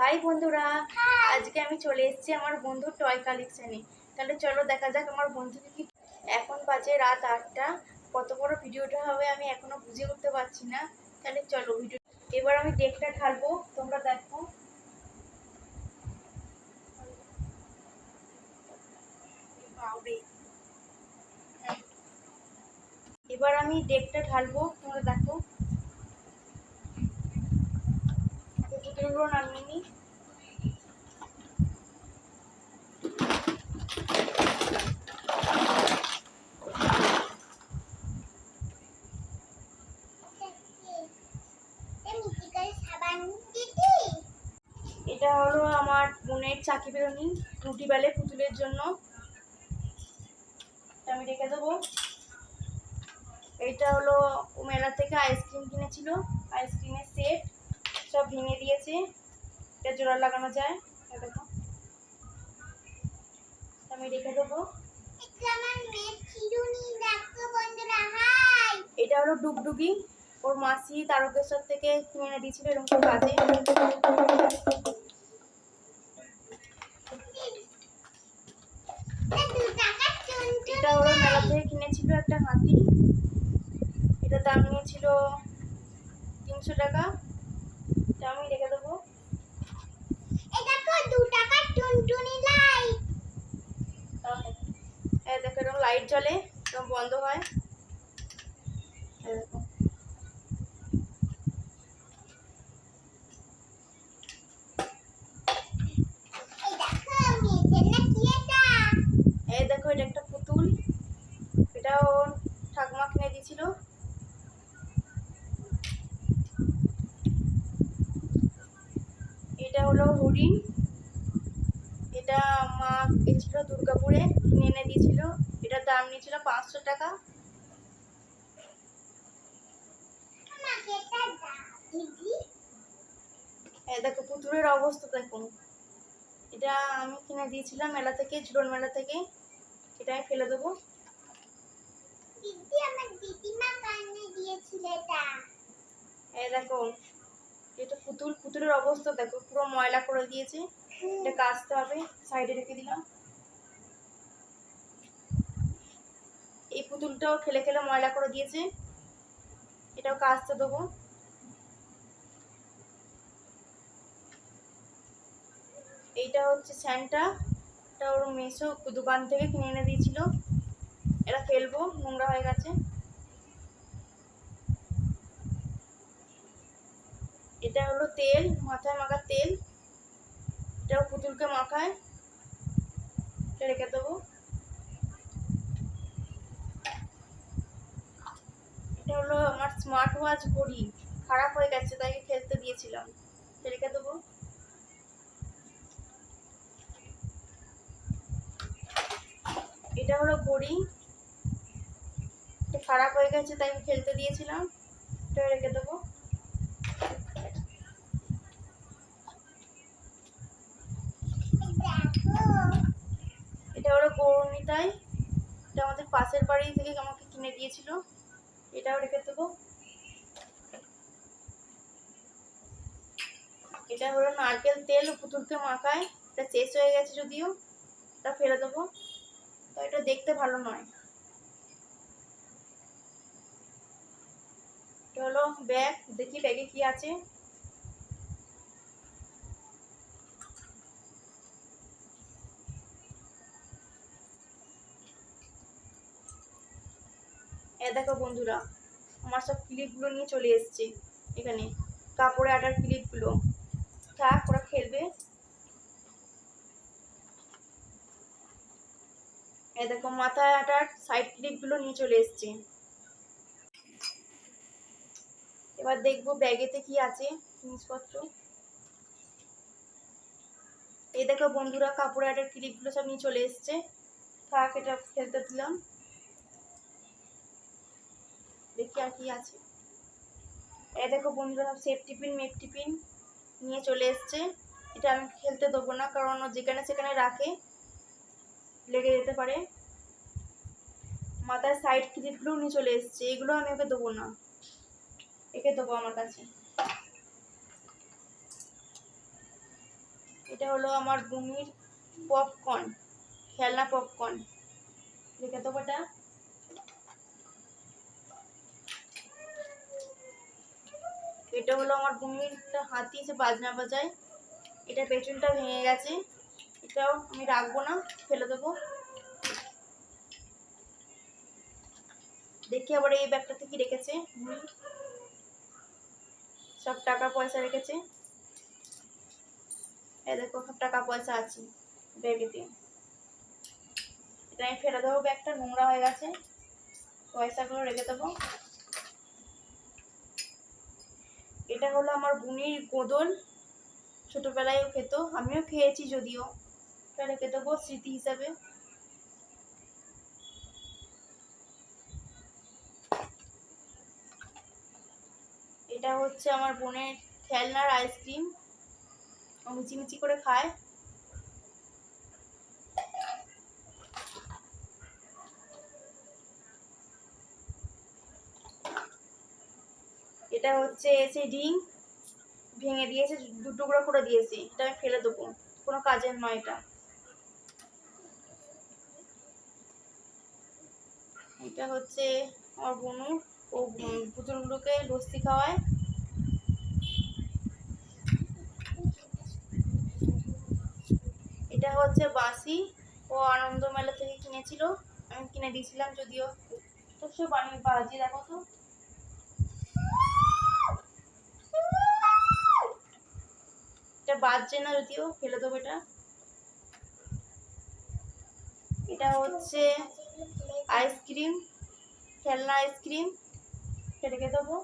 High বন্ধুরা, আজকে আমি চলে এসেছি আমার বন্ধুর টয় কালেকশানে। তাহলে চলো দেখা যাক আমার বন্ধুকে কি। এখন বাজে রাত 8টা। কত বড় ভিডিওটা হবে আমি এখনো বুঝে উঠতে পারছি না। তাহলে চলো ভিডিও এবার আমি ডেকটা ঢালবো, তোমরা দেখো। এবার আমি ডেকটা ঢালবো, তোমরা দেখো। পুতুলগুলো নামিয়ে নিই। এটা হলো আমার বোনের চাকি বেরোনি রুটি বেলে পুতুলের জন্য, আমি রেখে দেবো। এইটা হলো ও মেলা থেকে আইসক্রিম কিনেছিল, আইসক্রিমের সেট সব ভেঙে দিয়েছে। এটা জোড়া লাগানো যায়, দেখো আমি রেখে দেবো। এটা হলো ডুগডুগি, ওর মাসি তারকেশ্বর থেকে কিনে এনে দিয়েছিল এরকম কাজে। এটা ওরা মেলা থেকে কিনেছিল একটা হাতি, এটা দাম নিয়েছিল 300 টাকা। এটা আমি রেখে দেবো। দেখো এরকম লাইট জ্বলে, এরকম বন্ধ হয়। দেখো দেখো এটা একটা পুতুল, এটা ওর ঠাকুমা কিনে দিয়েছিল। এটা হলো হরিণ, এটা মা গেছিল দুর্গাপুরে কিনে এনে দিয়েছিল, এটার দাম নিয়েছিল 500 টাকা। দেখো পুতুলের অবস্থা দেখুন, এটা আমি কিনে দিয়েছিলাম মেলা থেকে, ঝুলন মেলা থেকে। এটা আমি ফেলে দেবো। দেখো এটা পুতুলের অবস্থা দেখো, পুরো ময়লা করে দিয়েছে। এটা কাচতে হবে, সাইডে রেখে দিলাম। এই পুতুলটাও খেলে খেলে ময়লা করে দিয়েছে, এটাও কাচতে দেবো। এইটা হচ্ছে স্যান্টা, এটা ওর মেসো দোকান থেকে কিনে এনে দিয়েছিল। এটা ফেলবো, নোংরা হয়ে গেছে। এটা হলো তেল, মাথায় মাখার তেল, এটাও পুতুলকে মাখায়। এটা রেখে দেবো। এটা হলো আমার স্মার্ট ওয়াচ ঘড়ি, খারাপ হয়ে গেছে তাই খেলতে দিয়েছিলাম, এটা রেখে দেবো। এটা হলো ঘড়ি, এটা খারাপ হয়ে গেছে তাই খেলতে দিয়েছিলাম, এটা রেখে দেবো। এটা হলো গৌরনিতাই, এটা আমাদের পাশের বাড়ি থেকে আমাকে কিনে দিয়েছিল, এটাও রেখে দেবো। এটা হলো নারকেল তেল, পুতুলকে মাখায়, এটা শেষ হয়ে গেছে যদিও, এটা ফেলে দেবো, তো এটা দেখতে ভালো নয়। এটা হলো ব্যাগ, দেখি ব্যাগে কি আছে। দেখো বন্ধুরা, আমার সব ক্লিপগুলো নিয়ে চলে এসেছে এখানে, কাপড়ে আটার ক্লিপগুলো, থাক ওরা খেলবে। দেখো মাথায় আটার সাইড ক্লিপগুলো নিয়ে চলে এসেছে। এবার দেখবো ব্যাগেতে কি আছে জিনিসপত্র। এই দেখো বন্ধুরা, কাপড়ে আটার ক্লিপগুলো সব নিয়ে চলে এসেছে, থাক এটা ফেলতে দিলাম। দেখি আর কি আছে। দেখো বন্ধুরা, সেফটি পিন মেফটি পিন নিয়ে চলে এসছে, এটা আমি খেলতে দেবো না, কারণ যেখানে সেখানে রাখে লেগে যেতে পারে। মাথার সাইড ক্লিপগুলো নিয়ে চলে এসছে, এগুলো আমি ওকে দেবো না, একে দেবো আমার কাছে। এটা হলো আমার বুনির পপকর্ন, খেলনা পপকর্ন, রেখে দেবো এটা। এটা হলো আমার বুনির হাতি, সে বাজনা বাজায়, এটা পেছনটা ভেঙে গেছে, এটাও আমি রাখবো না, ফেলে দেবো। দেখি আবার এই ব্যাগটাতে কি রেখেছে, সব টাকা পয়সা রেখেছে। এই দেখো সব টাকা পয়সা আছে ব্যাগেতে। এটা আমি ফেলে দেবো, ব্যাগটা নোংরা হয়ে গেছে, পয়সাগুলো রেখে দেবো। এটা হলো আমার বুনির গোদল, ছোটবেলায় খেত, আমিও খেয়েছি যদিও, এটা রেখে দেবো স্মৃতি হিসাবে। এটা হচ্ছে আমার বোনের খেলনার আইসক্রিম, ও মিচিমিচি করে খায়। এটা হচ্ছে এসে রিং, ভেঙে দিয়েছে, দু টুকরো করে দিয়েছে, এটা আমি ফেলে দেবো, কোনো কাজের নয় এটা। এটা হচ্ছে আমার বোনু, ও পুতুলগুলোকে লস্যি খাওয়ায়। এটা হচ্ছে বাঁশি, ও আনন্দ মেলা থেকে কিনেছিল, আমি কিনে দিয়েছিলাম যদিও, তো সে বাজি দেখো তো, এটা বাজছে না যদিও, ফেলে দেবো এটা। এটা হচ্ছে আইসক্রিম, খেলনা আইসক্রিম, এটা রেখে দেবো।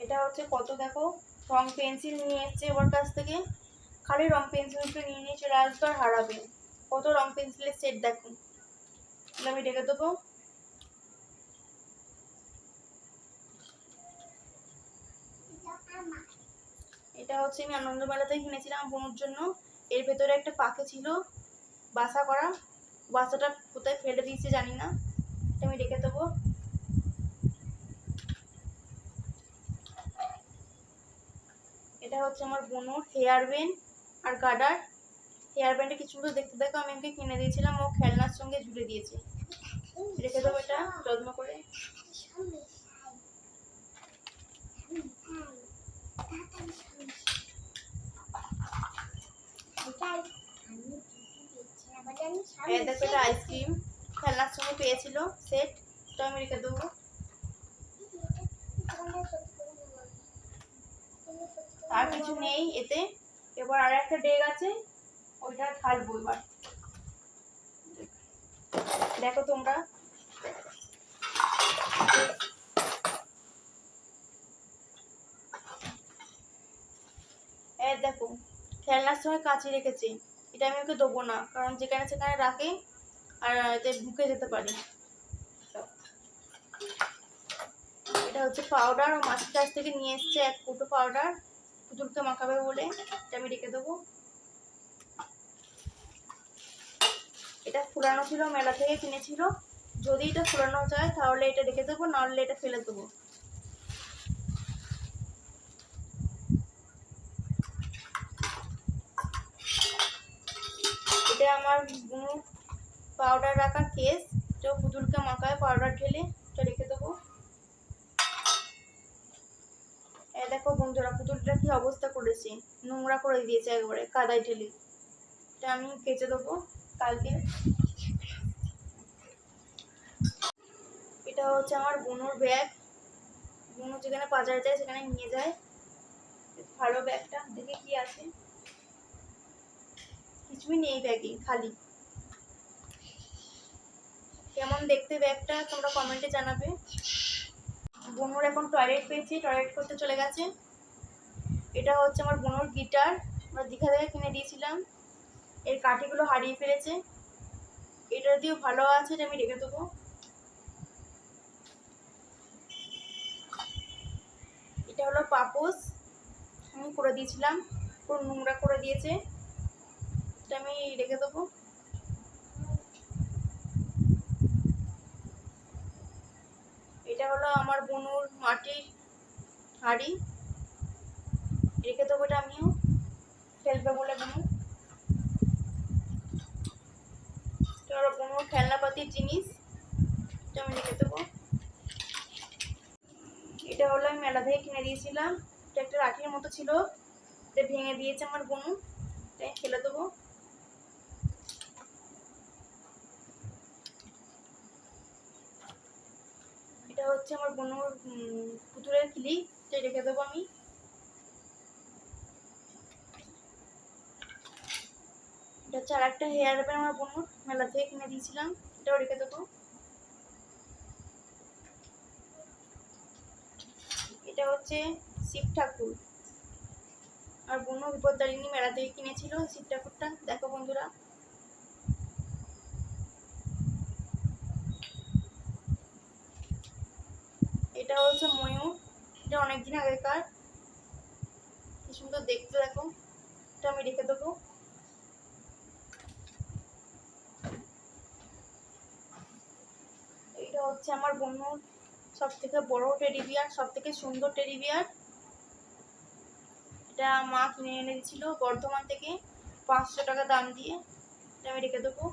এটা হচ্ছে কত দেখো, রং পেন্সিল নিয়ে এসছে ওর কাছ থেকে, খালি রং পেন্সিলগুলো নিয়ে নিয়ে চলে আসবে আর হারাবে। কত রং পেন্সিলের সেট দেখো, এগুলো আমি রেখে দেবো। এটা হচ্ছে আমি আনন্দমেলাতেই কিনেছিলাম বোনের জন্য, এর ভেতরে একটা পাখি ছিল বাসা করা, বাসাটা কোথায় ফেলে দিয়েছে জানি না, এটা আমি রেখে দেবো। এটা হচ্ছে আমার বোনুর হেয়ার ব্যান্ড আর গার্ডার, হেয়ার ব্যান্ডে কিছু দেখতে দেখো আমি ওকে কিনে দিয়েছিলাম, ও খেলনার সঙ্গে ঝুলে দিয়েছে, রেখে দেবো এটা যত্ন করে। দেখো এটা আইসক্রিম, খেলনার সঙ্গে পেয়েছিল সেট, তো আমি রেখে দেবো। আর কিছু নেই এতে, এবার আর একটা ডেক আছে, ওইটা ঢালবো এবার, দেখো তোমরা। এই দেখো খেলনার সময় কাঁচি রেখেছি, এটা আমি ওকে দেবো না, কারণ যেখানে সেখানে রাখে আর এতে ঢুকে যেতে পারে। এটা হচ্ছে পাউডার, ও মাছের কাছ থেকে নিয়ে এসছে এক ফুটো পাউডার, পুতুলকে মাখাবে বলে, এটা আমি রেখে দেবো। এটা ফুরানো ছিল, মেলা থেকে কিনেছিল, যদি এটা ফুরানো যায় তাহলে এটা রেখে দেবো, নাহলে এটা ফেলে দেবো। এটা আমার পাউডার রাখা কেস, তো পুতুলকে মাখায় পাউডার ঢেলে, এটা রেখে দেবো। দেখো বন্ধুরা পুতুলটা কি অবস্থা করেছে, নোংরা করে দিয়েছে একবারে কাদায় ঢেলে, এটা আমি কেচে দেবো কালকে। এটা হচ্ছে আমার বোনুর ব্যাগ, বোনু যেখানে বাজারে যায় সেখানে নিয়ে যায়, ভালো ব্যাগটা, দেখে কি আছে, কিছুই নেই ব্যাগে, খালি। কেমন দেখতে ব্যাগটা তোমরা কমেন্টে জানাবে। বোনুর এখন টয়লেট পেয়েছি, টয়লেট করতে চলে গেছে। এটা হচ্ছে আমার বোনুর গিটার, আমরা দীঘা থেকে কিনে দিয়েছিলাম, এর কাঠিগুলো হারিয়ে ফেলেছে, এটা দিয়েও ভালো আছে, এটা আমি রেখে দেবো। এটা হলো পাপোশ, আমি করে দিয়েছিলাম, পুরো নোংরা করে দিয়েছে, এটা আমি রেখে দেবো। হলো আমার বনুর মাটির হাঁড়ি, রেখে দেবো, এটা আমিও ফেলবে বলে বনু। এটা হলো বনুর খেলনাপাতির জিনিস, এটা আমি রেখে দেবো। এটা হলো আমি মেলা থেকে কিনে দিয়েছিলাম, এটা একটা রাখির মতো ছিল, এটা ভেঙে দিয়েছে আমার বনু, এটা ফেলে দেবো। এটা হচ্ছে আমার বনুর পুতুলের ক্লিপ, এটা রেখে দেবো আমি। এটা হচ্ছে আর একটা হেয়ার ব্যান্ড আমার বনুর মেলা থেকে কিনে দিয়েছিলাম, এটাও রেখে দেবো। এটা হচ্ছে শিব ঠাকুর, আর বনু বিপদদারিণী মেলা থেকে কিনেছিল শিব ঠাকুরটা, দেখো বন্ধুরা। এটা হচ্ছে ময়ূর, এটা অনেকদিন আগেকার, কি সুন্দর দেখতে, দেখো, এটা আমি রেখে দেবো। এটা হচ্ছে আমার বনুর সব থেকে বড় টেডি বিয়ার, সব থেকে সুন্দর টেডি বিয়ার, এটা মা কিনে এনে দিয়েছিল বর্ধমান থেকে 500 টাকা দাম দিয়ে, এটা আমি রেখে দেবো।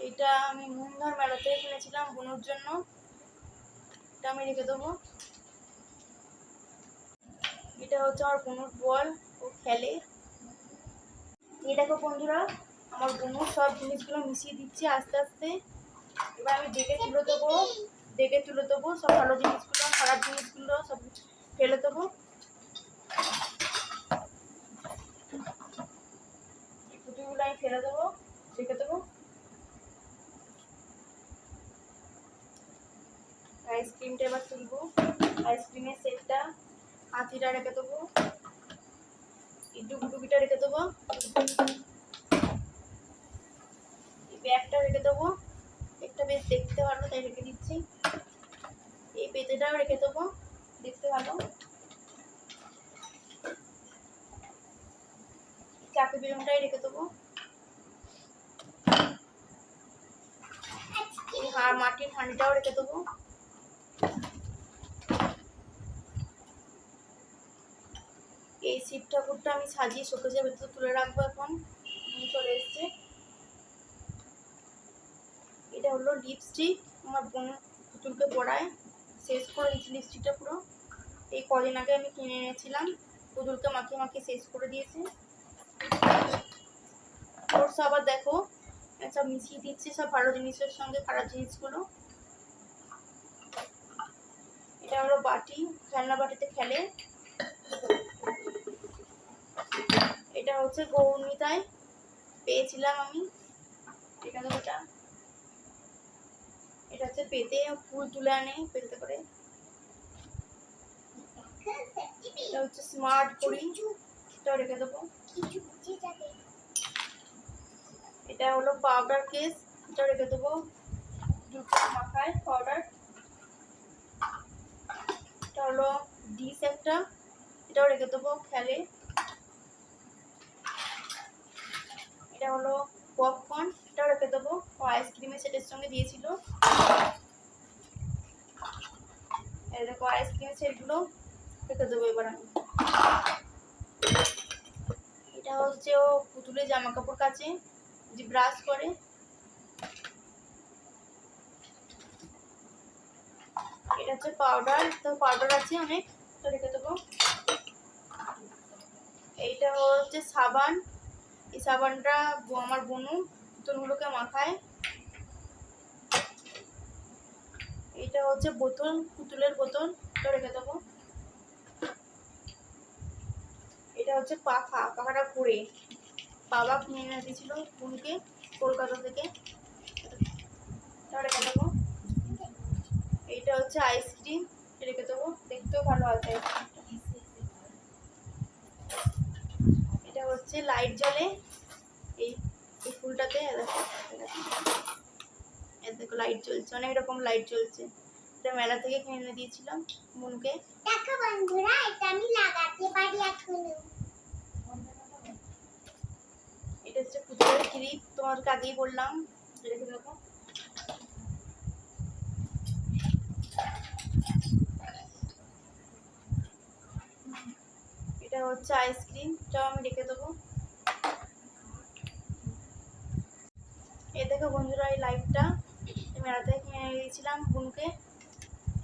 এটা আমি মুন্দার মেলা থেকে কিনেছিলাম বনুর জন্য, এটা আমি রেখে দেবো। এটা হচ্ছে আমার বনুর বল, ও খেলে। এই দেখো বন্ধুরা, আমার বনুর সব জিনিসগুলো মিশিয়ে দিচ্ছি আস্তে আস্তে। এবার আমি ডেকে তুলে দেবো, ডেকে তুলে দেবো সব ভালো জিনিসগুলো, খারাপ জিনিসগুলো সব ফেলে দেবো। এই পুঁতিগুলো আমি ফেলে দেবো, রেখে দেবো। আইসক্রিমটা এবার তুলবো, আইসক্রিমের সেটটা, হাতিটা রেখে দেবো, এই ডুবডুবিটা রেখে দেবো, এই ব্যাগটা রেখে দেবো, একটা বেশ দেখতে ভালো তাই রেখে দিচ্ছি। এই পেতেটাও রেখে দেবো, দেখতে ভালো। চাকু বেলুনটাই রেখে দেবো। এই মাটির হাঁড়িটাও রেখে দেবো। এই শিব ঠাকুরটা আমি সাজিয়ে শোকেজের ভেতরে তুলে রাখবো, এখন চলে এসছে। এটা হলো লিপস্টিক, আমার বোন পুতুলকে পরায়, শেষ করে দিয়েছি লিপস্টিকটা পুরো, এই কদিন আগে আমি কিনে এনেছিলাম, পুতুলকে মাখিয়ে মাখিয়ে শেষ করে দিয়েছে। ওর সব আবার দেখো সব মিশিয়ে দিচ্ছে, সব ভালো জিনিসের সঙ্গে খারাপ জিনিসগুলো। এটা হলো বাটি, খেলনা বাটিতে খেলে। এটা হচ্ছে গৌরমিতায় পেয়েছিলাম আমি, এখানে ওটা, এটা হচ্ছে পেতে ফুল তুলে আনে পেতে করে। এটা হচ্ছে স্মার্ট ঘড়ি, এটাও রেখে দেবো। এটা হলো পাউডার কেস, এটাও রেখে দেবো, জুতো মাখায় পাউডার। এটা হলো ডিশ একটা, এটাও রেখে দেবো, খেলে। এটা হলো পপকর্ন, এটাও রেখে দেবো, ও আইসক্রিমের সেটের সঙ্গে দিয়েছিল। এই দেখো আইসক্রিমের সেটগুলো রেখে দেবো এবার আমি। এটা হচ্ছে ও পুতুলের জামা কাপড় কাচে, যে ব্রাশ করে। এটা হচ্ছে পাউডার, তো পাউডার আছে অনেক, তো রেখে দেবো। এইটা হচ্ছে সাবান, এই সাবানটা আমার বোনু পুতুলগুলোকে মাখায়। এইটা হচ্ছে বোতল, পুতুলের বোতল, তো রেখে দেবো। এটা হচ্ছে পাখা, পাখাটা ঘুরে বাবা কিনে এনে দিয়েছিল বোনকে কলকাতা থেকে, রেখে দেবো। এইটা হচ্ছে আইসক্রিম, রেখে দেবো, দেখতেও ভালো আছে। এটা হচ্ছে লাইট জ্বলে, এই এই ফুলটাতে দেখো লাইট জ্বলছে, অনেক রকম লাইট জ্বলছে। এটা মেলা থেকে কিনে এনে দিয়েছিলাম বোনকে। দেখো বন্ধুরা, এটা আমি লাগাতে পারি এখন। তোমাদেরকে আগেই বললাম, রেখে দেবো। এটা হচ্ছে আইসক্রিম, এটাও আমি রেখে দেবো। এই দেখো বন্ধুরা, এই লাইটটা মেলা থেকে কিনে দিয়েছিলাম বোনকে।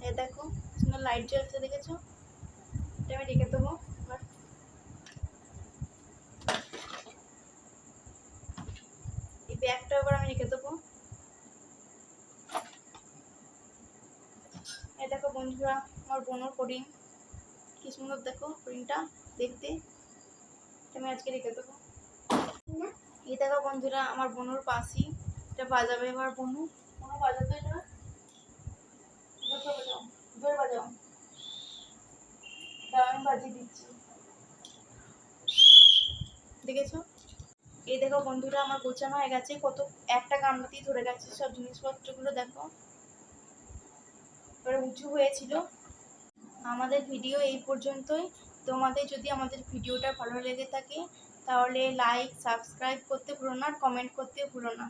এই দেখো সুন্দর লাইট জ্বলছে, দেখেছো? এটা আমি রেখে দেবো। এই ব্যাগটা এবার আমি রেখে দেবো। এই দেখো বন্ধুরা, আমার বোনের কোডিং, কি সুন্দর দেখো কোডিংটা দেখতে। আমি আজকে রেখে দেবো। এই দেখো বন্ধুরা, আমার বোনুর পাশি, এটা বাজাবে আমার বোনু। কোনো বাজাতে এটা বাজাও, জোর বাজাও, দাও আমি বাজিয়ে দিচ্ছি, দেখেছো? এই দেখো বন্ধুরা, আমার গোছানো হয়ে গেছে, কত একটা গামলাতেই ধরে গেছে সব জিনিসপত্রগুলো, দেখো এবারে উঁচু হয়েছিল। আমাদের ভিডিও এই পর্যন্তই। তোমাদের যদি আমাদের ভিডিওটা ভালো লেগে থাকে তাহলে লাইক সাবস্ক্রাইব করতে ভুলো না, কমেন্ট করতে ভুলো না।